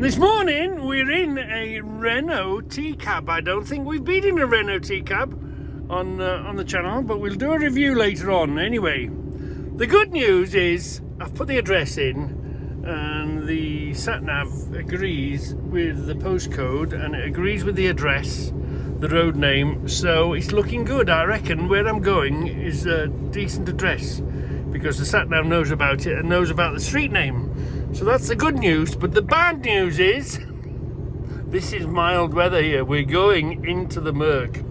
This morning we're in a Renault T-Cab. I don't think we've been in a Renault T-Cab on the channel, but we'll do a review later on. Anyway, the good news is I've put the address in and the sat-nav agrees with the postcode and it agrees with the address, the road name, so it's looking good. I reckon where I'm going is a decent address because the sat-nav knows about it and knows about the street name. So that's the good news, but the bad news is this is mild weather here. We're going into the murk.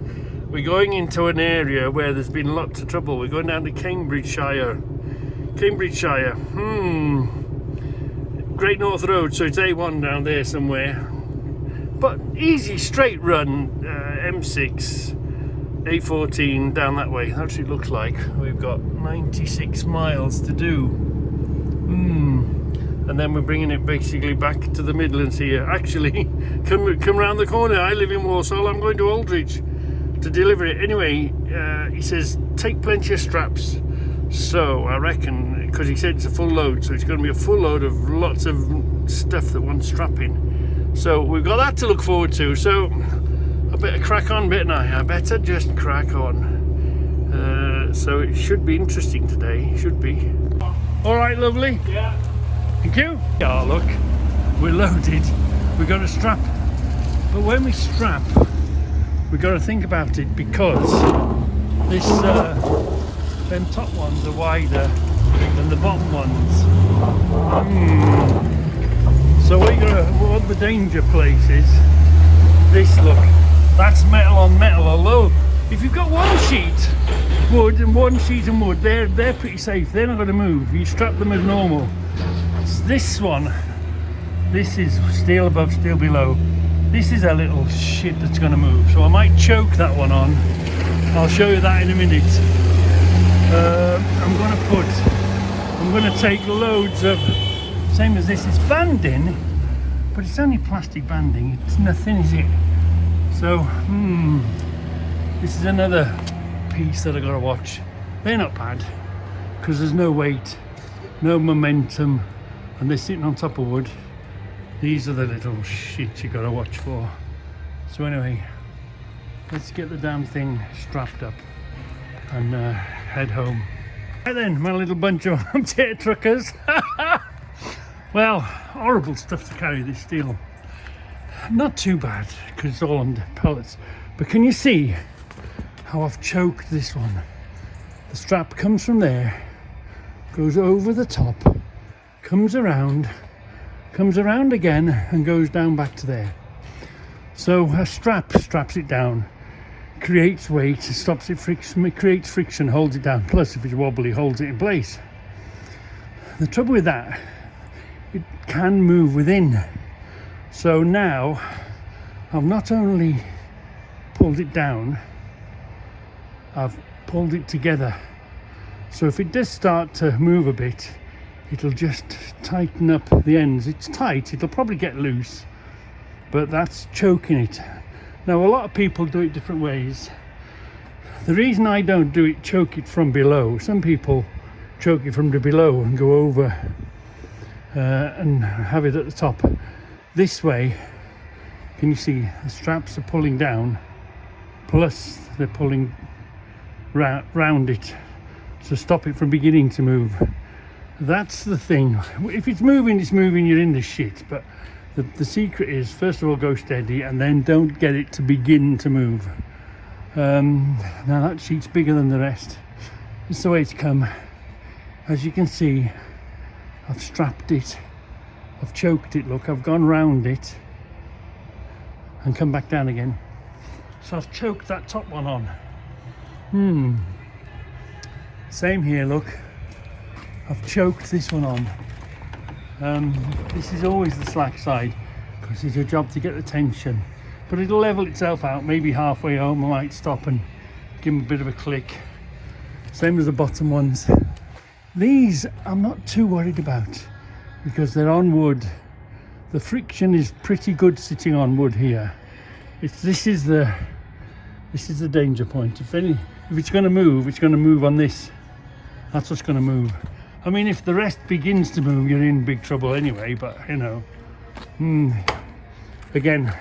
We're going into an area where there's been lots of trouble. We're going down to Cambridgeshire. Great North Road, so it's A1 down there somewhere. But easy straight run, M6, A14 down that way. That's what it looks like. We've got 96 miles to do. And then we're bringing it basically back to the Midlands here. Actually, come round the corner. I live in Walsall. I'm going to Aldridge to deliver it. Anyway, he says take plenty of straps. So I reckon, because he said it's a full load, so it's going to be a full load of lots of stuff that wants strapping. So we've got that to look forward to. So I better crack on, bit I? I better just crack on. So it should be interesting today. Should be. All right, lovely. Yeah. Thank you. Oh, look, we're loaded. We've got a strap. But when we strap, we've got to think about it because this, them top ones are wider than the bottom ones. So what the danger place is, this, look, that's metal on metal. Although, if you've got one sheet wood and one sheet of wood, they're pretty safe. They're not going to move. You strap them as normal. This one, this is steel above, steel below. This is a little shit that's going to move, so I might choke that one on. I'll show you that in a minute. I'm going to take loads of, same as this, it's banding, but it's only plastic banding. It's nothing, is it? So, this is another piece that I've got to watch. They're not bad because there's no weight, no momentum. And they're sitting on top of wood. These are the little shit you got to watch for. So anyway, let's get the damn thing strapped up and head home. Right then, my little bunch of potato truckers. Well, horrible stuff to carry, this steel. Not too bad because it's all under pellets. But can you see how I've choked this one? The strap comes from there, goes over the top, comes around again and goes down back to there. So a strap straps it down, creates weight, stops it friction, creates friction, holds it down. Plus, if it's wobbly, holds it in place. The trouble with that, it can move within. So now I've not only pulled it down, I've pulled it together. So if it does start to move a bit, it'll just tighten up the ends. It's tight, it'll probably get loose, but that's choking it. Now a lot of people do it different ways. The reason I don't do it, choke it from below, some people choke it from the below and go over and have it at the top. This way, can you see the straps are pulling down, plus they're pulling round it to stop it from beginning to move. That's the thing. If it's moving, you're in the shit. But the secret is, first of all, go steady and then don't get it to begin to move. Now that sheet's bigger than the rest. It's the way it's come. As you can see, I've strapped it. I've choked it, look, I've gone round it and come back down again. So I've choked that top one on. Same here, look. I've choked this one on. This is always the slack side because it's your job to get the tension, but it'll level itself out. Maybe halfway home I might stop and give them a bit of a click. Same as the bottom ones. These I'm not too worried about because they're on wood. The friction is pretty good sitting on wood here. This is the danger point. If it's going to move, it's going to move on this. That's what's going to move. I mean, if the rest begins to move, you're in big trouble anyway, but you know, Again,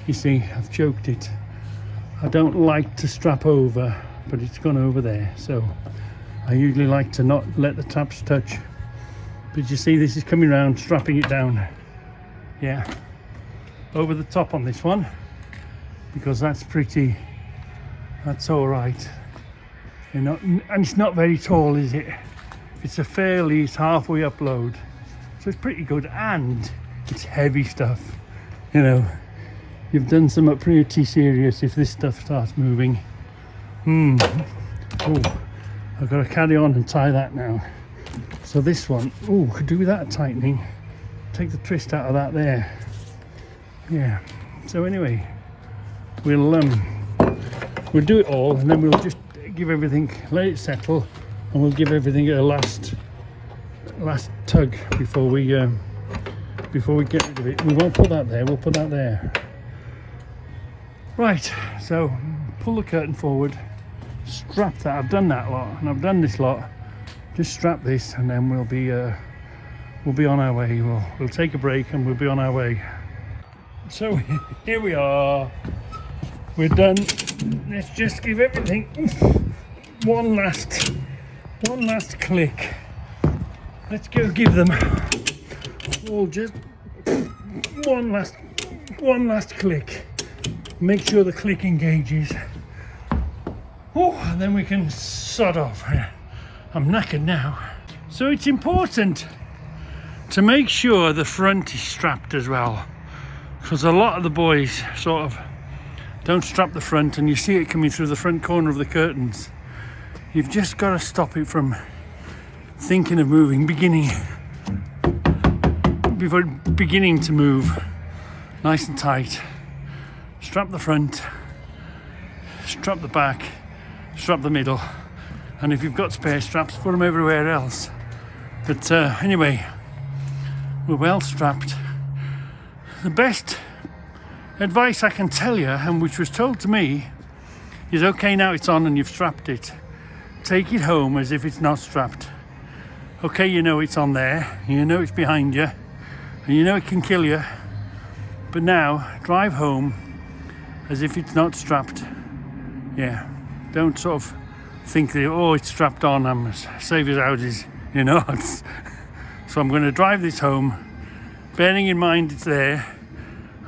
you see, I've choked it. I don't like to strap over, but it's gone over there, so I usually like to not let the taps touch. But you see, this is coming round, strapping it down. Yeah, over the top on this one, because that's all right. And it's not very tall, is it? It's halfway up load, so it's pretty good, and it's heavy stuff. You know, you've done something pretty serious if this stuff starts moving. Oh, I've got to carry on and tie that now. So this one, could do without a tightening. Take the twist out of that there. Yeah. So anyway, we'll do it all, and then we'll just give everything, let it settle, and we'll give everything a last tug before we get rid of it. We won't put that there. We'll put that there. Right. So pull the curtain forward. Strap that. I've done that lot, and I've done this lot. Just strap this, and then we'll be on our way. We'll take a break, and we'll be on our way. So here we are. We're done. Let's just give everything one last click. Let's go give them all just one last click. Make sure the click engages. And then we can sod off. I'm knackered now. So it's important to make sure the front is strapped as well, because a lot of the boys sort of don't strap the front, and you see it coming through the front corner of the curtains. You've just got to stop it from thinking of moving, before beginning to move. Nice and tight. Strap the front, strap the back, strap the middle, and if you've got spare straps, put them everywhere else. But anyway, we're well strapped. The best advice I can tell you, and which was told to me, is okay, now it's on and you've strapped it, take it home as if it's not strapped. Okay, you know it's on there, you know it's behind you, and you know it can kill you, but now drive home as if it's not strapped. Yeah, don't sort of think that, it's strapped on, I'm as safe as houses. You're not. So I'm going to drive this home, bearing in mind it's there,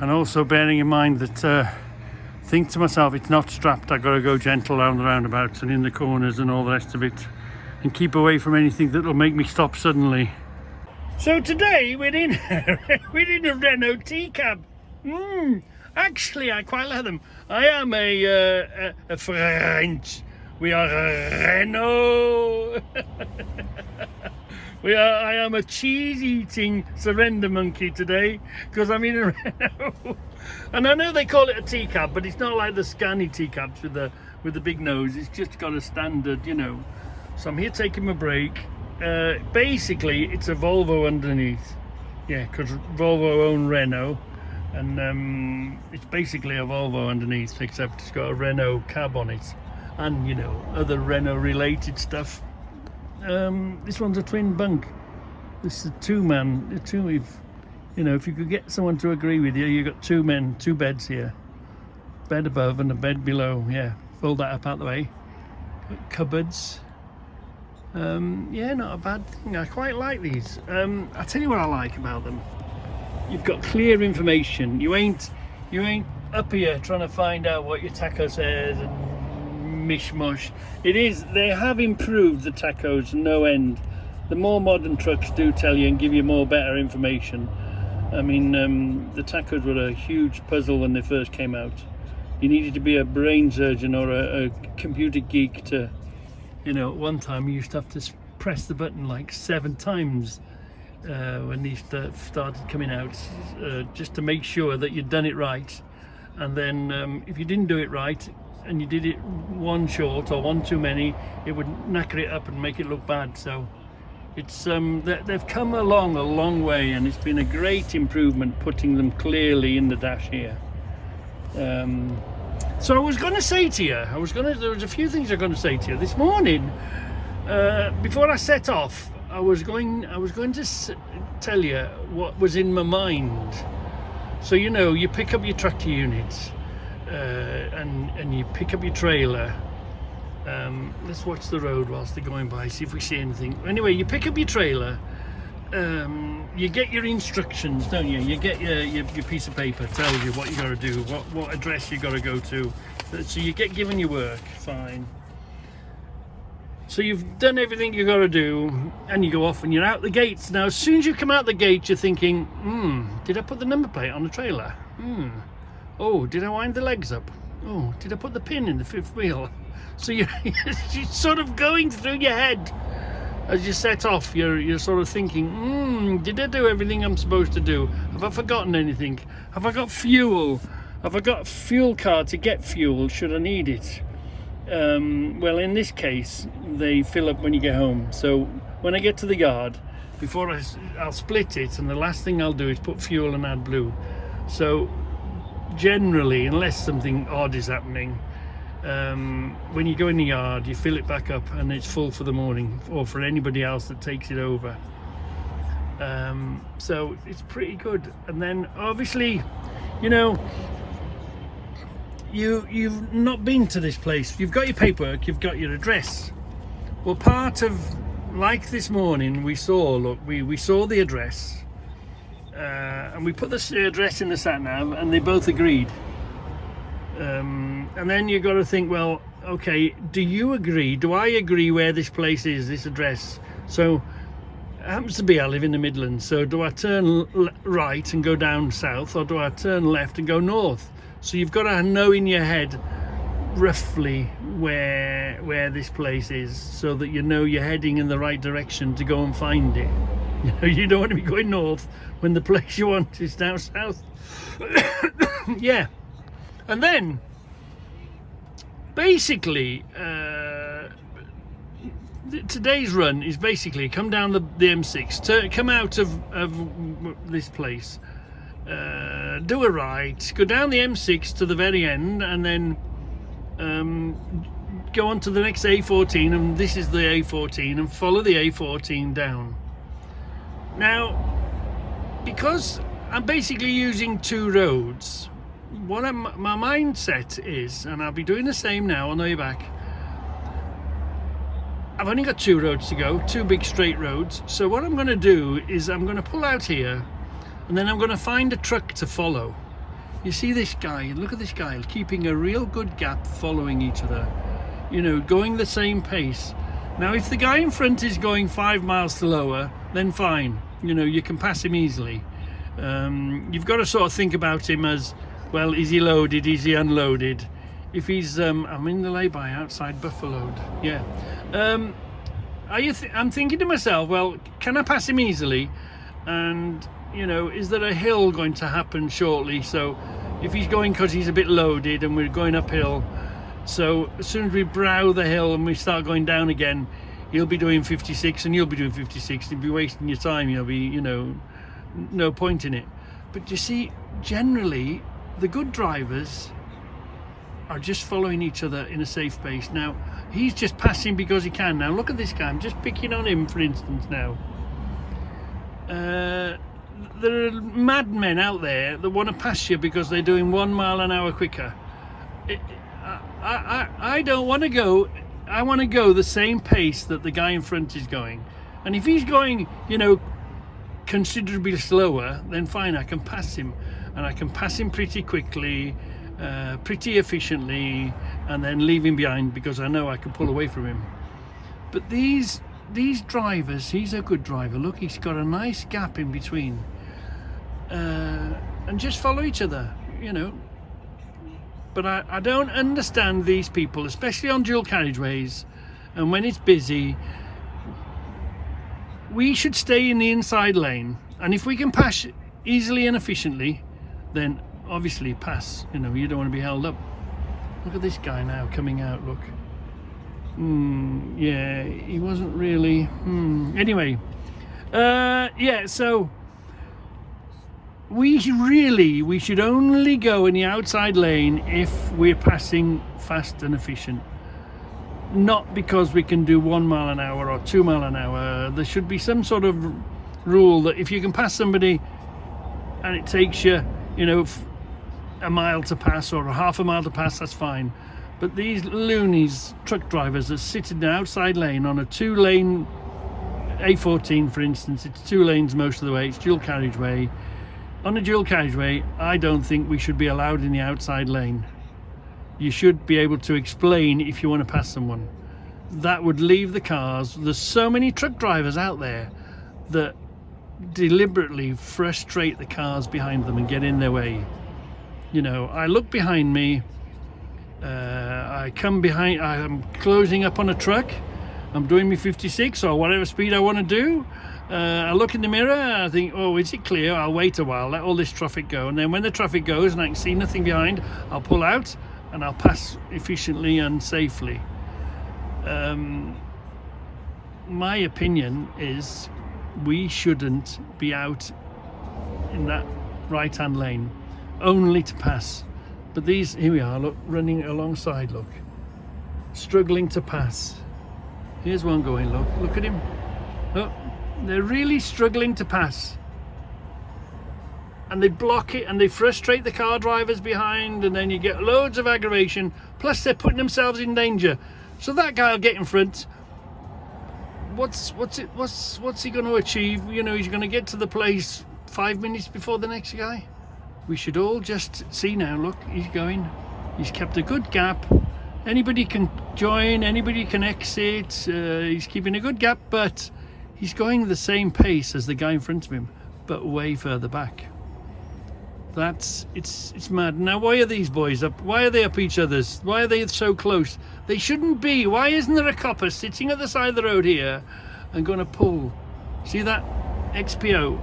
and also bearing in mind that think to myself, it's not strapped. I've got to go gentle around the roundabouts and in the corners and all the rest of it, and keep away from anything that will make me stop suddenly. So today we're in a Renault T-cab. Actually, I quite like them. I am a French. We are a Renault. I am a cheese-eating surrender monkey today, because I'm in a Renault. And I know they call it a T-cab, but it's not like the Scania T-cabs with the big nose. It's just got a standard, you know. So I'm here taking my break. Basically, it's a Volvo underneath. Yeah, because Volvo own Renault. And it's basically a Volvo underneath, except it's got a Renault cab on it. And, you know, other Renault-related stuff. This one's a twin bunk. This is a two-man. You know, if you could get someone to agree with you, you've got two beds here. Bed above and a bed below. Yeah, fold that up out the way. Cupboards. Yeah, not a bad thing. I quite like these. I'll tell you what I like about them. You've got clear information. You ain't up here trying to find out what your tacho says and mishmash. They have improved the tachos no end. The more modern trucks do tell you and give you better information. I mean, the tachos were a huge puzzle when they first came out. You needed to be a brain surgeon or a computer geek to, you know, at one time you used to have to press the button like 7 times when these started coming out, just to make sure that you'd done it right. And then if you didn't do it right and you did it one short or one too many, it would knacker it up and make it look bad. So it's they've come along a long way, and it's been a great improvement putting them clearly in the dash here. So I was going to say to you, there was a few things I was going to say to you this morning. Before I set off, I was going to tell you what was in my mind. So you pick up your tractor units, and you pick up your trailer. Let's watch the road whilst they're going by, see if we see anything. Anyway, you pick up your trailer. You get your instructions, don't you? You get your piece of paper, tells you what you got to do, what address you got to go to. So you get given your work, fine. So you've done everything you got to do, and you go off and you're out the gates. Now, as soon as you come out the gate, you're thinking, did I put the number plate on the trailer? Oh, did I wind the legs up? Oh, did I put the pin in the fifth wheel? So you're sort of going through your head. As you set off, you're sort of thinking, did I do everything I'm supposed to do? Have I forgotten anything? Have I got fuel? Have I got a fuel card to get fuel should I need it? Well, in this case, they fill up when you get home. So when I get to the yard, before I'll split it, and the last thing I'll do is put fuel and add blue. So generally, unless something odd is happening, when you go in the yard, you fill it back up and it's full for the morning, or for anybody else that takes it over. So it's pretty good. And then obviously, you've not been to this place. You've got your paperwork, you've got your address. Well, part of, like this morning, we saw the address, and we put the address in the sat nav, and they both agreed. And then you got to think, well, okay, do you agree? Do I agree where this place is, this address? So it happens to be I live in the Midlands. So do I turn right and go down south, or do I turn left and go north? So you've got to know in your head roughly where this place is, so that you're heading in the right direction to go and find it. You don't want to be going north when the place you want is down south. Yeah. And then, basically, today's run is basically come down the M6, come out of this place, do a right, go down the M6 to the very end, and then go on to the next A14, and this is the A14, and follow the A14 down. Now, because I'm basically using two roads, my mindset is, and I'll be doing the same now on the way back, I've only got two roads to go, two big straight roads. So what I'm going to do is I'm going to pull out here, and then I'm going to find a truck to follow. You see this guy, look at this guy, keeping a real good gap, following each other, going the same pace. Now, if the guy in front is going 5 miles slower, then fine, you can pass him easily. You've got to sort of think about him as, well, is he loaded, is he unloaded? If he's, I'm in the lay-by outside Buffaloed, yeah. I'm thinking to myself, well, can I pass him easily? And, is there a hill going to happen shortly? So if he's going because he's a bit loaded and we're going uphill, so as soon as we brow the hill and we start going down again, he'll be doing 56 and you'll be doing 56. You'll be wasting your time. You'll be, no point in it. But you see, generally, the good drivers are just following each other in a safe pace. Now, he's just passing because he can. Now, look at this guy. I'm just picking on him, for instance, now. There are madmen out there that want to pass you because they're doing 1 mile an hour quicker. I don't want to go. I want to go the same pace that the guy in front is going. And if he's going, considerably slower, then fine, I can pass him. And I can pass him pretty quickly, pretty efficiently, and then leave him behind because I know I can pull away from him. But these drivers, he's a good driver. Look, he's got a nice gap in between. And just follow each other, But I don't understand these people, especially on dual carriageways, and when it's busy. We should stay in the inside lane, and if we can pass easily and efficiently, then obviously pass. You don't want to be held up. Look at this guy now coming out. Look. Yeah, he wasn't really. Anyway, yeah. So we should only go in the outside lane if we're passing fast and efficient. not because we can do 1 mile an hour or 2 mile an hour. There should be some sort of rule that if you can pass somebody and it takes you, you know, a mile to pass or a half a mile to pass, that's fine. But these loonies, truck drivers that sit in the outside lane on a 2-lane A14, for instance, it's 2 lanes most of the way, it's dual carriageway. On a dual carriageway, I don't think we should be allowed in the outside lane. You should be able to explain if you want to pass someone. That would leave the cars. There's so many truck drivers out there that deliberately frustrate the cars behind them and get in their way. You know, I look behind me, I come behind, I'm closing up on a truck, I'm doing me 56 or whatever speed I want to do. I look in the mirror, I think, oh, is it clear? I'll wait a while, let all this traffic go, and then when the traffic goes and I can see nothing behind, I'll pull out and I'll pass efficiently and safely. My opinion is we shouldn't be out in that right-hand lane only to pass. But these, here we are, look, running alongside, look, struggling to pass. Here's one going, look at him. Look, they're really struggling to pass. And they block it and they frustrate the car drivers behind, and then you get loads of aggravation, plus they're putting themselves in danger. So that guy will get in front. What's he going to achieve? You know, he's going to get to the place 5 minutes before the next guy. We should all just see now, look, he's going. He's kept a good gap. Anybody can join, anybody can exit. He's keeping a good gap, but he's going the same pace as the guy in front of him, but way further back. It's mad. Now, why are these boys up? Why are they up each other's? Why are they so close? They shouldn't be. Why isn't there a copper sitting at the side of the road here and going to pull? See that? XPO,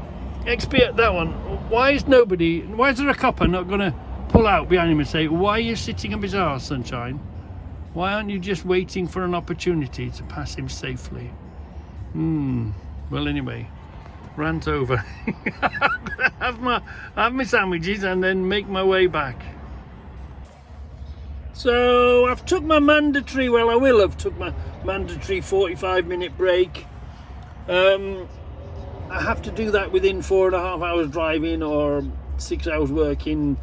that one. Why is there a copper not going to pull out behind him and say, why are you sitting up his arse, sunshine? Why aren't you just waiting for an opportunity to pass him safely? Well, anyway, rant over. I'm gonna have my sandwiches and then make my way back. So I've took my mandatory, well, I will have took my mandatory 45-minute break. I have to do that within 4.5 hours driving or 6 hours working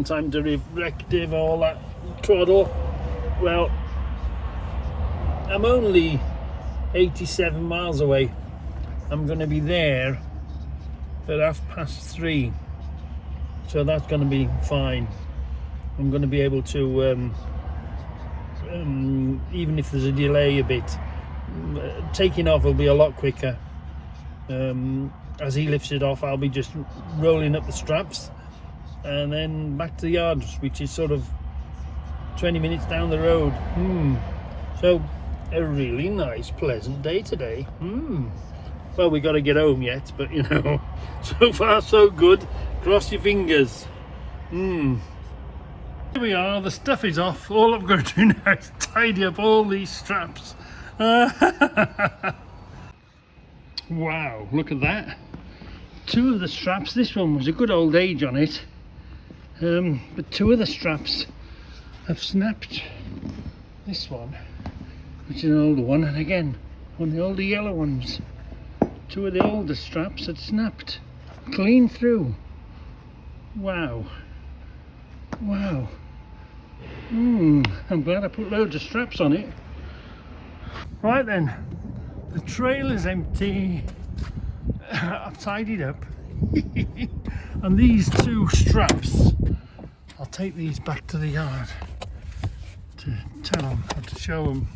time directive, all that twaddle. Well, I'm only 87 miles away. I'm going to be there at 3:30, so that's going to be fine. I'm going to be able to, even if there's a delay a bit, taking off will be a lot quicker. As he lifts it off, I'll be just rolling up the straps and then back to the yard, which is sort of 20 minutes down the road. So a really nice, pleasant day today. Well, we got to get home yet, but you know, so far so good. Cross your fingers. Here we are, the stuff is off. All I've got to do now is tidy up all these straps. Wow, look at that. 2 of the straps, this one was a good old age on it, but 2 of the straps have snapped. This one, which is an older one, and again, one of the older yellow ones. 2 of the older straps had snapped clean through. Wow. I'm glad I put loads of straps on it. Right then, the trail is empty. I've tidied up. And these 2 straps, I'll take these back to the yard to tell them, or to show them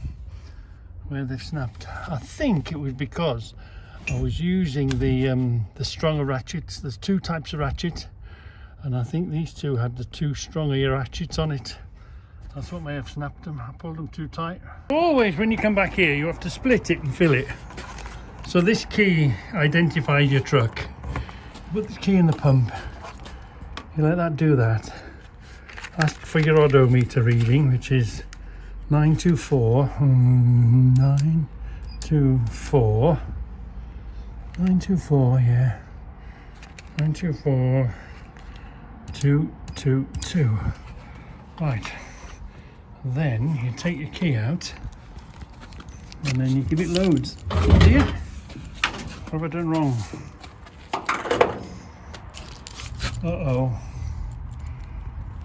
where they've snapped. I think it was because I was using the stronger ratchets. There's 2 types of ratchet, and I think these 2 had the 2 stronger ratchets on it. That's what may have snapped them. I pulled them too tight. Always when you come back here, you have to split it and fill it. So this key identifies your truck. Put the key in the pump. You let that do that. Ask for your odometer reading, which is 924. 924. 924, yeah. 924 222. Right. Then you take your key out And then you give it loads. Do you? What have I done wrong? Uh-oh.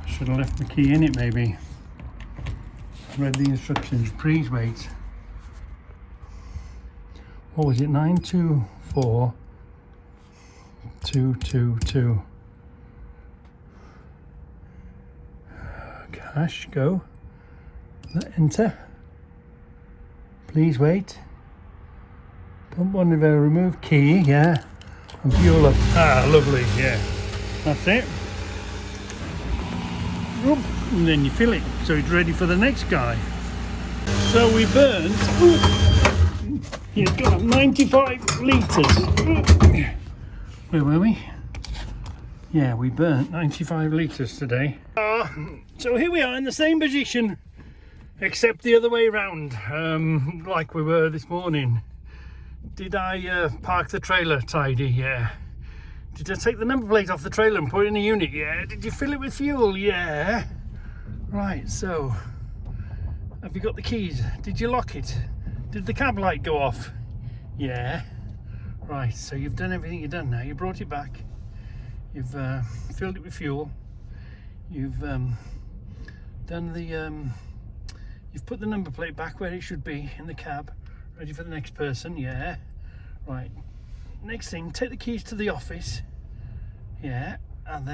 I should have left the key in it maybe. Read the instructions. Please wait. What was it? 924 222. Cash, go. Enter. Please wait. Pump on the remove key, yeah. And fuel up. Ah, lovely, yeah. That's it. Oop. And then you fill it so it's ready for the next guy. So we burnt, you've got 95 litres. Where were we? Yeah, we burnt 95 litres today. So here we are in the same position, except the other way round, like we were this morning. Did I park the trailer tidy? Yeah. Did I take the number plate off the trailer and put it in the unit? Yeah. Did you fill it with fuel? Yeah. Right, so have you got the keys? Did you lock it? Did the cab light go off? Yeah. Right, so you've done everything you've done now. You brought it back. You've filled it with fuel. You've done the you've put the number plate back where it should be in the cab, ready for the next person. Yeah. Right, next thing, take the keys to the office. Yeah. And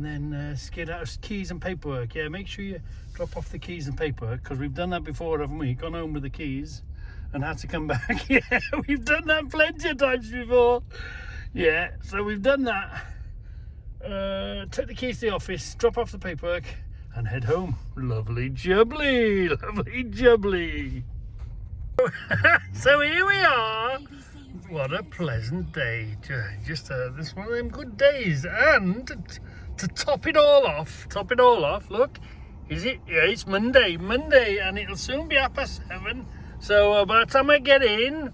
then skid out keys and paperwork. Yeah, make sure you drop off the keys and paperwork, because we've done that before, haven't we? Gone home with the keys and had to come back. Yeah, we've done that plenty of times before. Yeah, so we've done that. Take the keys to the office, drop off the paperwork and head home. Lovely jubbly, lovely jubbly. So here we are. What a pleasant day. Just this one of them good days. And to top it all off, look, is it? Yeah, it's Monday, and it'll soon be 7:30. So by the time I get in,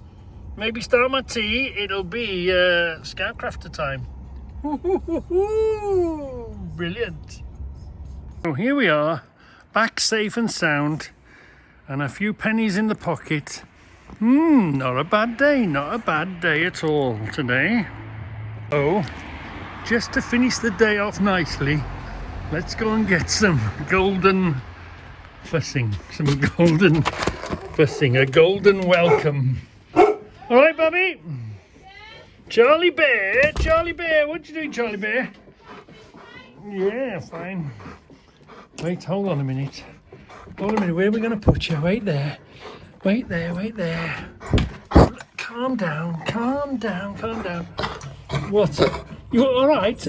maybe start my tea, it'll be Scoutcrafter time. Brilliant. So here we are, back safe and sound, and a few pennies in the pocket. Not a bad day at all today. Oh, just to finish the day off nicely, let's go and get some golden fussing. A golden welcome. All right, Bobby? Charlie Bear, what you doing, Charlie Bear? Yeah, fine. Wait, hold on a minute. Where are we going to put you? Wait there. Calm down. What? You all right?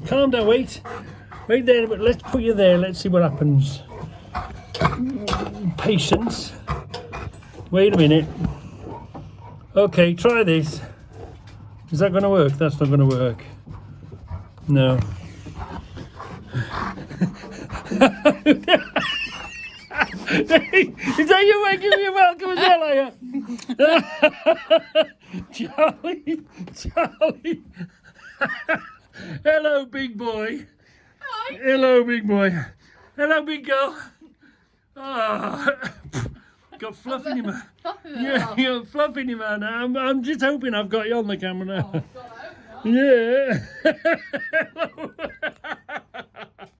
Calm down, wait there, but let's put you there. Let's see what happens. Patience. Wait a minute. Okay, try this. Is that going to work? That's not going to work. No. Is that you making me welcome as well, are you? Charlie. Hello, big boy. Hi. Hello, big boy. Hello, big girl. Oh, got fluff in your mouth. Yeah, you're fluff in your mouth now. I'm just hoping I've got you on the camera now. Oh, God, I hope not. Yeah.